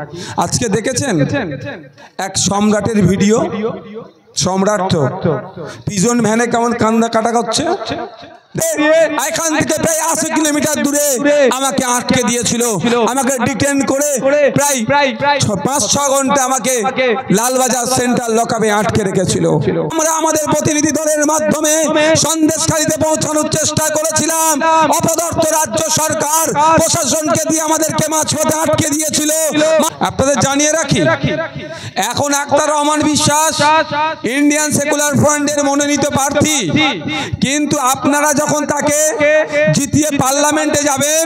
आज के देखेছেন एक सम्राटेर भिडियो सम्राट तो पिजन भ্যানে কেমন কান্না কাটা করছে এখান থেকে প্রায় 80 কিলোমিটার দূরে আমাকে আটকে দিয়েছিল আমাকে ডিটেইন করে প্রায় 5-6 ঘন্টা আমাকে লালবাজার সেন্ট্রাল লকআপে আটকে রেখেছিল আমরা আমাদের প্রতিনিধি দলের মাধ্যমে সন্দেশখালীতে পৌঁছানোর চেষ্টা করেছিলাম অপদার্থ রাজ্য সরকার প্রশাসনকে দিয়ে আমাদেরকে মাঝপথে আটকে দিয়েছিল আপনাদের জানিয়ে রাখি এখন আক্তার রহমান বিশ্বাস ইন্ডিয়ান সেকুলার ফ্রন্টের মনোনীত প্রার্থী কিন্তু আপনারা যখন তাকে জিতিয়ে পার্লামেন্টে যাবেন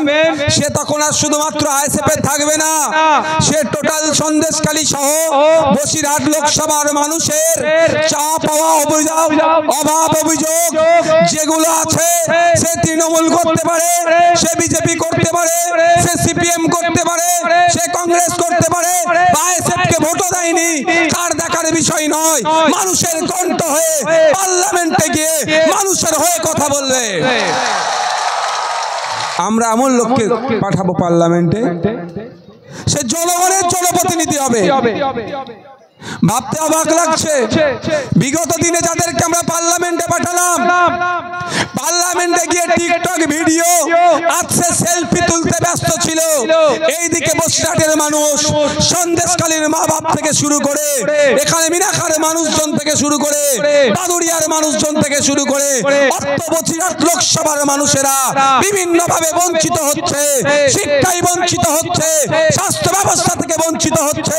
সে তখন আর শুধুমাত্র আইএসএফে থাকবে না সে টোটাল সন্দেশখালী সহ বসিরহাট লোকসভার মানুষের চাওয়া পাওয়া অভাব অভিযোগ যেগুলো আছে সে তৃণমূল করতে পারে সে বিজেপি করতে পারে সে সিপিএম করতে পারে সে কংগ্রেস করতে পারে আইএসএফকে ভোটও দেয়নি কার দেখার বিষয় নয় মানুষের কণ্ঠ হয়ে পার্লামেন্টে গিয়ে মানুষের হয়ে কথা বলবে আমরা এমন লোককে পাঠাবো পার্লামেন্টে সে জনগণের জনপ্রতিনিধি হবে ভাবতে অবাক লাগছে বিগত দিনে যাদেরকে আমরা পার্লামেন্টে পাঠালাম পার্লামেন্টে গিয়ে টিকটক ভিডিও আছে সেলফি তুলতে ব্যস্ত ছিল এইদিকে বসিরহাটের মানুষ সন্দেশখালীর মা বাপ থেকে শুরু করে এখানে মিনাখার মানুষজন থেকে শুরু করে বাদুড়িয়ার মানুষজন থেকে শুরু করে বসিরহাট লোকসভার মানুষেরা বিভিন্ন ভাবে বঞ্চিত হচ্ছে শিক্ষায় বঞ্চিত হচ্ছে স্বাস্থ্য ব্যবস্থা থেকে বঞ্চিত হচ্ছে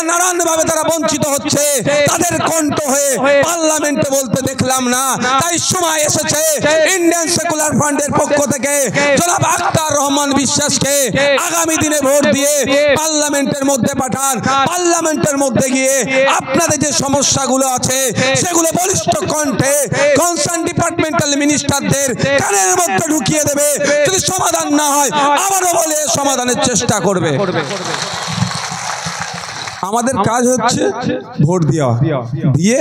নানান ভাবে তারা বঞ্চিত হচ্ছে তাদের কণ্ঠ হয়ে পার্লামেন্টে বলতে দেখলাম না তাই সময় এসেছে ইন্ডিয়ান সেকুলার ফ্রন্টের পক্ষ থেকে জনাব আক্তার রহমান বিশ্বাসকে আগামী দিনে ভোট দিয়ে পার্লামেন্টের মধ্যে পাঠান পার্লামেন্টের মধ্যে গিয়ে আপনাদের যে সমস্যাগুলো আছে সেগুলো বলিষ্ঠ কণ্ঠে কনসার্ন ডিপার্টমেন্টাল মিনিস্টারদের কানের মধ্যে ঢুকিয়ে দেবে যদি সমাধান না হয় আবারও বলে সমাধানের চেষ্টা করবে আমাদের কাজ হচ্ছে ভোট দেওয়া দিয়ে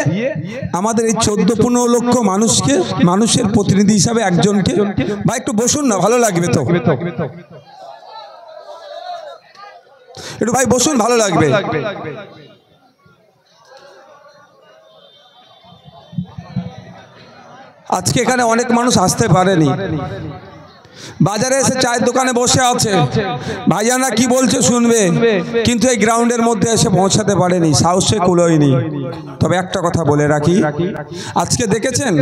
আমাদের এই 14-15 লক্ষ মানুষকে মানুষের প্রতিনিধি হিসাবে একজনকে ভাই একটু বসুন না ভালো লাগবে তো একটু ভাই বসুন ভালো লাগবে আজকে এখানে অনেক মানুষ আসতে পারেনি বাজারে এসে চায়ের দোকানে বসে আছে ভাইজানা কি বলছে শুনবে কিন্তু এই গ্রাউন্ডের মধ্যে এসে পৌঁছাতে পারেনি সাহসে কুলোয়নি তবে একটা কথা বলে রাখি আজকে দেখেছেন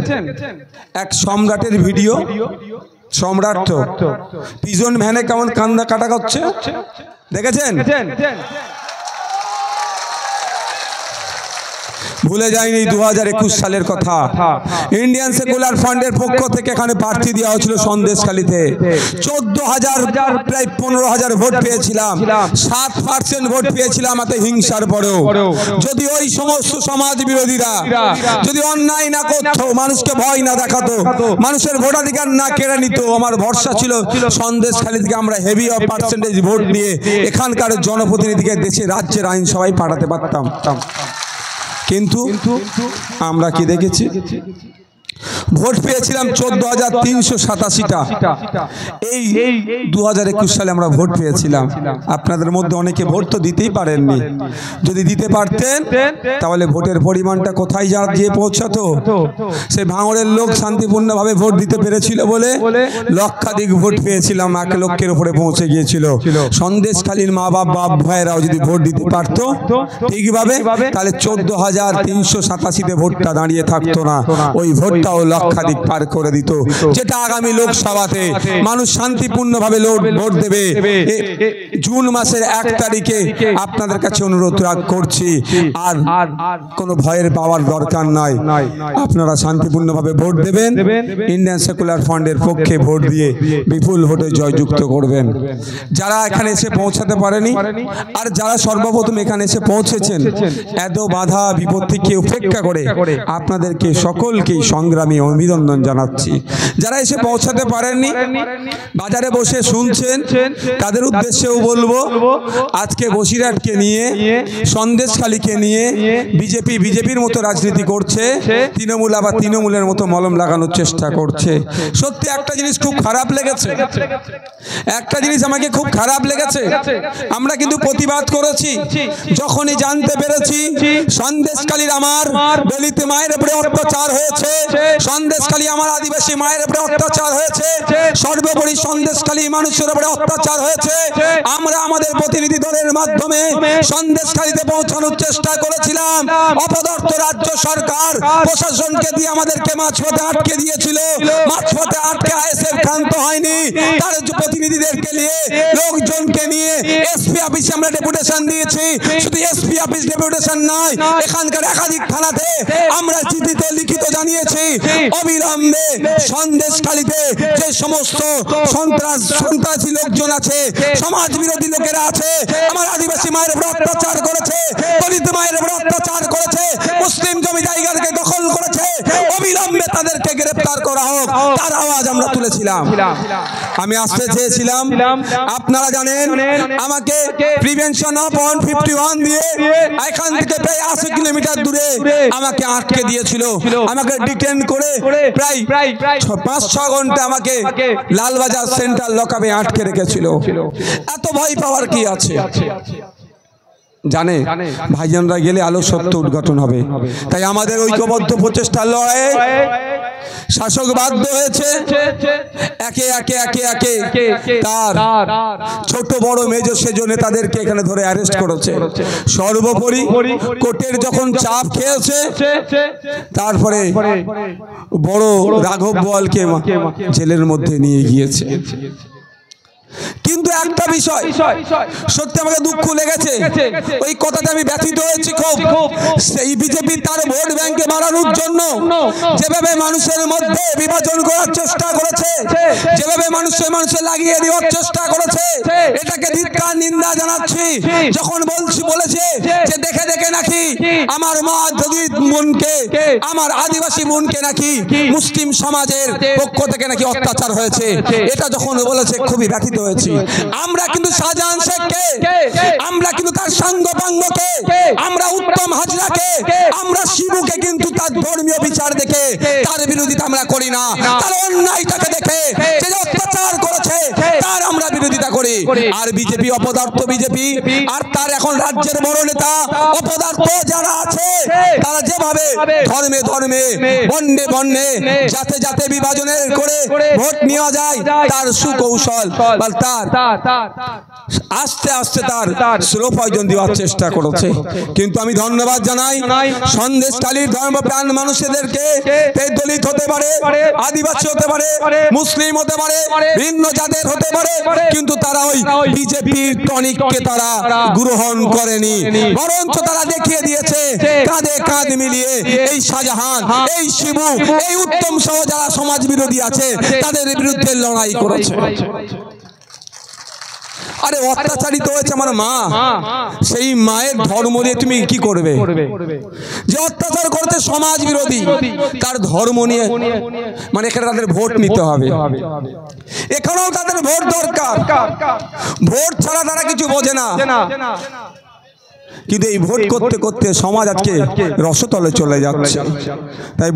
এক সম্রাটের ভিডিও সম্রাট তো পিজন ভ্যানে কেমন কান্না কাটা করছে দেখেছেন ভুলে যায়নি 2021 সালের কথা ইন্ডিয়ান সেকুলার ফ্রন্টের পক্ষ থেকে এখানে প্রার্থী দেওয়া হয়েছিল সন্দেশখালীতে 14,000 প্রায় 15,000 ভোট পেয়েছিলাম 7% ভোট পেয়েছিলাম এত হিংসার পরেও যদি ওই সমস্ত সমাজ বিরোধীরা যদি অন্যায় না করতো মানুষকে ভয় না দেখাতো মানুষের ভোটাধিকার না কেড়ে নিত আমার ভরসা ছিল সন্দেশখালী থেকে আমরা হেভি অফ পার্সেন্টেজ ভোট নিয়ে এখানকার জনপ্রতিনিধিকে দেশে রাজ্যের আইনসভায় পাঠাতে পারতাম কিন্তু আমরা কি দেখেছি ভোট পেয়েছিলাম 14,387টা এই 2021 সালে আমরা ভোট পেয়েছিলাম আপনাদের মধ্যে অনেকে ভোট তো দিতেই পারেননি যদি দিতে পারতেন তাহলে ভোটের পরিমাণটা কোথায় গিয়ে পৌঁছাতো সে ভাঙড়ের লোক শান্তিপূর্ণভাবে ভোট দিতে পেরেছিল বলে লক্ষাধিক ভোট পেয়েছিলাম 1 লক্ষের উপরে পৌঁছে গিয়েছিল সন্দেশখালীর মা বাপ ভাইয়েরাও যদি ভোট দিতে পারত ঠিকভাবে তাহলে 14,387তে ভোটটা দাঁড়িয়ে থাকতো না ওই ভোটটা লক্ষাধিক পার করে দিত যেটা আগামী লোকসভাতে মানুষ শান্তিপূর্ণভাবে ভোট দেবে জুন মাসের 1 তারিখে আপনাদের কাছে অনুরোধ করছি আর কোনো ভয়ের পাওয়ার দরকার নাই আপনারা শান্তিপূর্ণভাবে ভোট দেবেন ইন্ডিয়ান সেকুলার ফ্রন্টের পক্ষে ভোট দিয়ে বিপুল ভোটে জয়যুক্ত করবেন যারা এখানে এসে পৌঁছাতে পারেনি আর যারা সর্বপ্রথম এখানে এসে পৌঁছেছেন এত বাধা বিপত্তিকে উপেক্ষা করে আপনাদেরকে সকলকেই সঙ্গে সংগ্রামী অভিনন্দন জানাচ্ছি। যারা এসে পৌঁছাতে পারেননি, বাজারে বসে শুনছেন, তাদের উদ্দেশ্যেও বলবো, আজকে বসিরহাটকে নিয়ে, সন্দেশখালীকে নিয়ে বিজেপির মতো রাজনীতি করছে, তৃণমূল আবার তৃণমূলের মতো মলম লাগানোর চেষ্টা করছে। সত্যি একটা জিনিস খুব খারাপ লেগেছে, একটা জিনিস আমাকে খুব খারাপ লেগেছে। আমরা কিন্তু প্রতিবাদ করেছি, যখনই জানতে পেরেছি সন্দেশখালীর আমার দলিত মায়ের উপরে অত্যাচার হয়েছে, সন্দেশখালী আমার আদিবাসী মায়ের উপরে অত্যাচার হয়েছে, সর্বোপরি সন্দেশখালী মানুষের উপরে অত্যাচার হয়েছে, আমরা আমাদের প্রতিনিধি দলের মাধ্যমে সন্দেশখালীতে পৌঁছানোর চেষ্টা করেছিলাম। অপদার্থ রাজ্য সরকার প্রশাসনকে দিয়ে আমাদেরকে মাঝপথে আটকে দিয়েছিল, মাঝপথে আটকে আইএসএফ ক্ষান্ত হয়নি। তার প্রতিনিধিদেরকে নিয়ে, লোকজনকে নিয়ে এসপি অফিসে আমরা ডেপুটেশন দিয়েছি। শুধু এসপি অফিস ডেপুটেশন নয়, এখানকার একাধিক থানাতে আমরা চিঠিতে লিখিত জানিয়েছি অবিলম্বে সন্দেশখালীতে যে সমস্ত সন্ত্রাসী লোকজন আছে, সমাজ বিরোধী লোকেরা আছে, আমার আদিবাসী মায়ের উপর অত্যাচার করেছে, দলিত মায়ের উপর অত্যাচার করেছে, মুসলিম জমি জায়গাকে দখল করেছে, অবিলম্বে তাদেরকে গ্রেফতার করা হোক, তার আওয়াজ আমরা তুলেছিলাম। আমি আসতে চেয়েছিলাম, আপনারা জানেন আমাকে প্রিভেনশন অফ 151 দিয়ে এখান থেকে প্রায় 80 কিলোমিটার দূরে আমাকে আটকে দিয়েছিল, আমাকে ডিটেন করে প্রায় 5-6 ঘন্টা আমাকে লালবাজার সেন্ট্রাল লকআপে আটকে রেখেছিল। এত ভয় পাওয়ার কি আছে? জানে ভাইজানরা গেলে আলো সত্য উদ্ঘাটন হবে। তাই আমাদের ঐক্যবদ্ধ প্রচেষ্টার লড়াইয়ে শাসক বাধ্য হয়েছে একে একে একে একে তার ছোট বড় মেজ সেজ নেতাদেরকে এখানে ধরে অ্যারেস্ট করেছে। সর্বোপরি কোর্টের যখন চাপ খেয়েছে, তারপরে বড় রাঘব বোয়ালকে জেলের মধ্যে নিয়ে গিয়েছে। কিন্তু একটা বিষয় সত্যি আমাকে দুঃখ লেগেছে, ওই কথাতে আমি ব্যথিত হয়েছি খুব। সেই বিজেপি তার ভোট ব্যাংকে বাড়ানোর জন্য যেভাবে মানুষের মধ্যে বিভাজন করার চেষ্টা করেছে, যেভাবে মানুষে লাগিয়ে দেওয়ার চেষ্টা করেছে, এটাকে ধিক্কার নিন্দা জানাচ্ছি। যখন বলেছে যে দেখে দেখে নাকি আমার মা দলিত বোনকে, আমার আদিবাসী বোনকে নাকি মুসলিম সমাজের পক্ষ থেকে নাকি অত্যাচার হয়েছে, এটা যখন বলেছে খুবই ব্যথিত হয়েছি। আমরা কিন্তু শাহজাহান শেখকে, আমরা কিন্তু তার সাঙ্গপাঙ্গকে, আমরা উত্তম হাজরাকে, আমরা শিবুকে কিন্তু তার ধর্মীয় বিচার দেখে তার বিরোধিতা আমরা করি না, তার অন্যায়টাকে দেখে যে অত্যাচার করেছে তার আমরা বিরোধিতা করি। আর বিজেপি অপদার্থ বিজেপি, আর তার এখন রাজ্যের বড় নেতা অপদার্থ যারা আছে, তারা যেভাবে ধর্মে ধর্মে বন্যে বন্যে জাতে জাতে বিভাজনের করে ভোট নেওয়া যায়, তার সুকৌশল বা তার আস্তে আস্তে তার স্লো পয়জন দেওয়ার চেষ্টা করেছে। কিন্তু আমি ধন্যবাদ জানাই সন্দেশখালীর ধর্মপ্রাণ মানুষদেরকে, দলিত হতে পারে, আদিবাসী হতে পারে, মুসলিম হতে পারে, ভিন্ন জাতের হতে পারে, কিন্তু তারা ওই বিজেপির টনিককে তারা গ্রহণ করেনি, বরঞ্চ তারা দেখিয়ে দিয়েছে কাঁধে কাঁধ মিলিয়ে এই শাহজাহান, এই শিবু, এই উত্তম সহ যারা সমাজ বিরোধী আছে তাদের বিরুদ্ধে লড়াই করেছে। আরে অত্যাচারিত হয়েছে আমার মা, সেই মায়ের ধর্ম নিয়ে তুমি কি করবে? যে অত্যাচার করতে সমাজ বিরোধী, তার ধর্ম নিয়ে মানে এখানে তাদের ভোট নিতে হবে, এখানেও তাদের ভোট দরকার। ভোট ছাড়া তারা কিছু বোঝে না, কিন্তু এই ভোট করতে করতে সমাজ আজকে রসতলে চলে যাচ্ছে। তাই